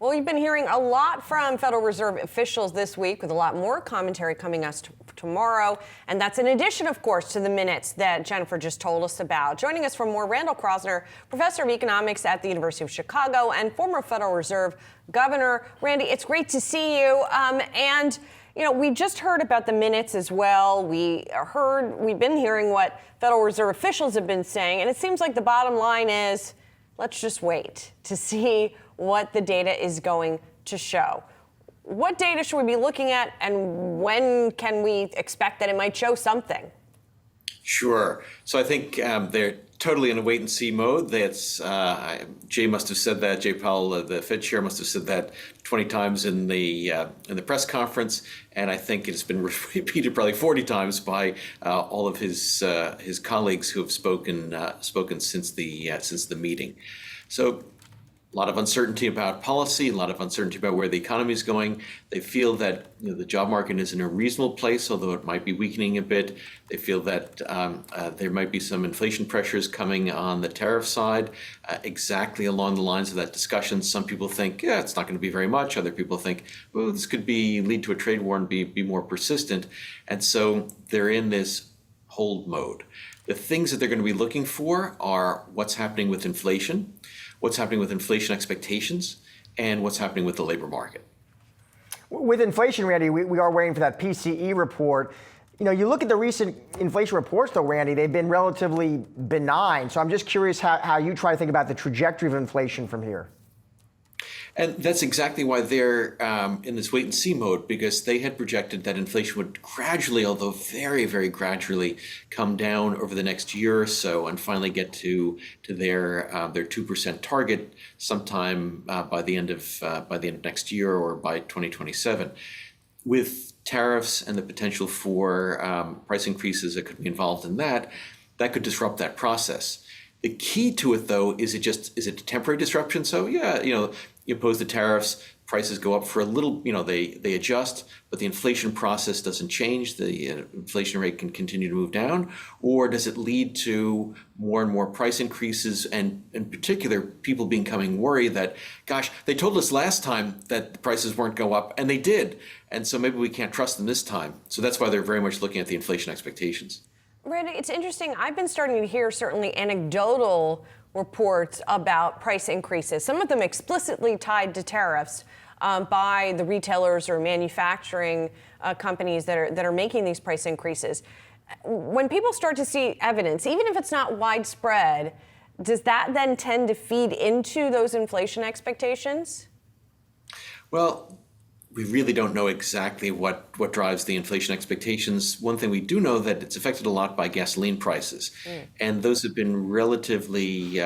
Well, you've been hearing a lot from Federal Reserve officials this week, with a lot more commentary coming us tomorrow. And that's in addition, of course, to the minutes that Jennifer just told us about. Joining us for more, Randall Kroszner, professor of economics at the University of Chicago and former Federal Reserve governor. Randy, it's great to see you. We just heard about the minutes as well. We've been hearing what Federal Reserve officials have been saying. And it seems like the bottom line is, let's just wait to see what the data is going to show. What data should we be looking at, and when can we expect that it might show something? Sure. So I think they're totally in a wait and see mode. That's Jay must have said that. Jay Powell, the Fed chair, must have said that 20 times in the press conference, and I think it's been repeated probably 40 times by all of his colleagues who have spoken since the meeting. So a lot of uncertainty about policy, a lot of uncertainty about where the economy is going. They feel that the job market is in a reasonable place, although it might be weakening a bit. They feel that there might be some inflation pressures coming on the tariff side, exactly along the lines of that discussion. Some people think, yeah, it's not going to be very much. Other people think, well, this could lead to a trade war and be more persistent. And so they're in this hold mode. The things that they're going to be looking for are what's happening with inflation, what's happening with inflation expectations, and what's happening with the labor market. With inflation, Randy, we are waiting for that PCE report. You look at the recent inflation reports, though, Randy, they've been relatively benign. So I'm just curious how you try to think about the trajectory of inflation from here. And that's exactly why they're in this wait and see mode, because they had projected that inflation would gradually, although very, very gradually, come down over the next year or so and finally get to their 2% target sometime by the end of next year or by 2027. With tariffs and the potential for price increases that could be involved in that could disrupt that process. The key to it, though, is it a temporary disruption? So, yeah, you impose the tariffs, prices go up for a little, they adjust, but the inflation process doesn't change. The inflation rate can continue to move down. Or does it lead to more and more price increases, and in particular, people becoming worried that, gosh, they told us last time that the prices weren't go up, and they did. And so maybe we can't trust them this time. So that's why they're very much looking at the inflation expectations. Randy, it's interesting. I've been starting to hear certainly anecdotal reports about price increases, some of them explicitly tied to tariffs by the retailers or manufacturing companies that are making these price increases. When people start to see evidence, even if it's not widespread, does that then tend to feed into those inflation expectations? Well, we really don't know exactly what drives the inflation expectations. One thing we do know that it's affected a lot by gasoline prices, and those have been relatively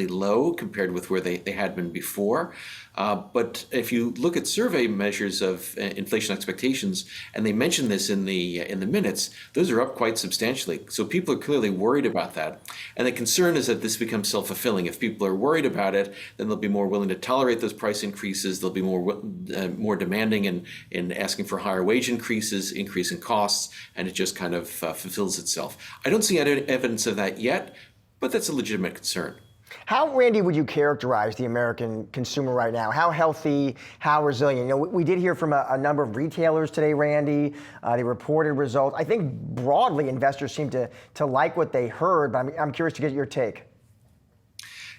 low compared with where they had been before. But if you look at survey measures of inflation expectations, and they mention this in the minutes, those are up quite substantially. So people are clearly worried about that. And the concern is that this becomes self-fulfilling. If people are worried about it, then they'll be more willing to tolerate those price increases. They'll be more demanding in asking for higher wage increases, increase in costs, and it just kind of fulfills itself. I don't see any evidence of that yet, but that's a legitimate concern. How, Randy, would you characterize the American consumer right now? How healthy, how resilient? We did hear from a number of retailers today, Randy. They reported results. I think broadly investors seem to like what they heard, but I'm curious to get your take.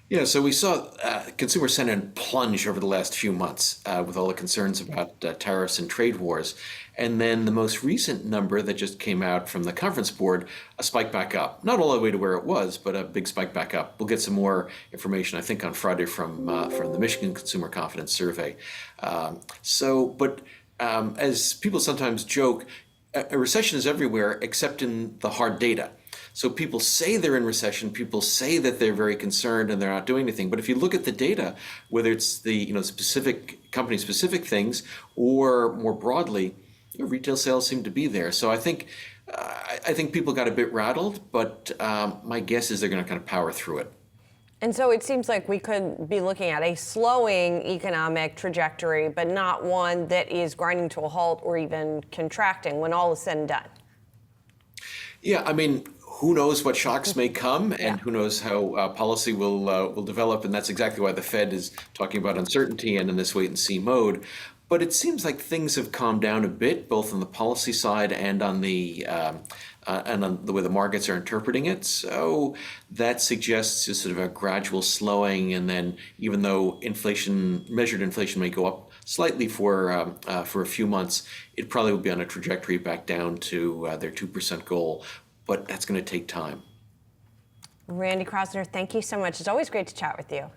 Yeah, so we saw consumer sentiment plunge over the last few months with all the concerns about tariffs and trade wars. And then the most recent number that just came out from the conference board, a spike back up. Not all the way to where it was, but a big spike back up. We'll get some more information, I think, on Friday from the Michigan Consumer Confidence Survey. As people sometimes joke, a recession is everywhere except in the hard data. So people say they're in recession, people say that they're very concerned and they're not doing anything. But if you look at the data, whether it's the specific company-specific things or more broadly, retail sales seem to be there. So I think people got a bit rattled, but my guess is they're going to kind of power through it. And so it seems like we could be looking at a slowing economic trajectory, but not one that is grinding to a halt or even contracting when all is said and done. Yeah, I mean, who knows what shocks may come, and who knows how policy will develop, and that's exactly why the Fed is talking about uncertainty and in this wait-and-see mode. But it seems like things have calmed down a bit, both on the policy side and on the way the markets are interpreting it. So that suggests a sort of a gradual slowing, and then even though measured inflation may go up slightly for a few months, it probably will be on a trajectory back down to their 2% goal. But that's going to take time. Randy Kroszner, thank you so much. It's always great to chat with you.